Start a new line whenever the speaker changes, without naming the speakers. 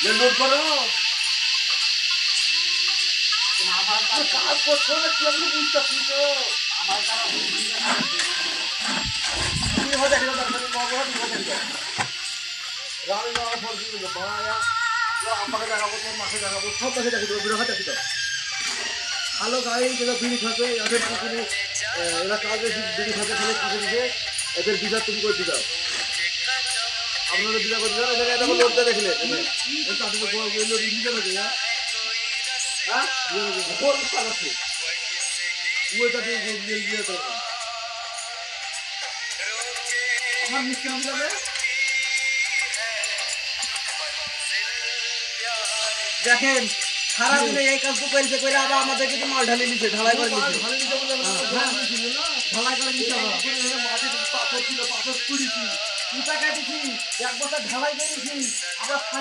load করো কাজ করছো না কি আমি বুঝতেছি তো আমার রামি বাবা ফল দিল বায়া আমাকে দেখাবো তোর মাকে দেখাবো সব কাছে দেখি তো বিরাট দেখি তো ভালো গাড়ি যেটা বিড়ি থাকে এদের পুকুরে এরা কাজে বিড়ি থাকে ফেলে কাজে দিকে এদের বিচার তুমি করে দিতে আপনারা বিচার করে দিলেন এদের এটা লোডটা দেখলে তাদের বিচার হচ্ছে হ্যাঁ আমার মিষ্টি আমি যাবে
দেখেন সারা দিনে এই কাজ তো করেছে করে আবার আমাদের কিছু মাল ঢালি নিছে ঢালাই করে নিছে
ঢালাই করে নিতে পাথর ছিল পাথর কুড়িছি এক বছর ঢালাই করেছি আবার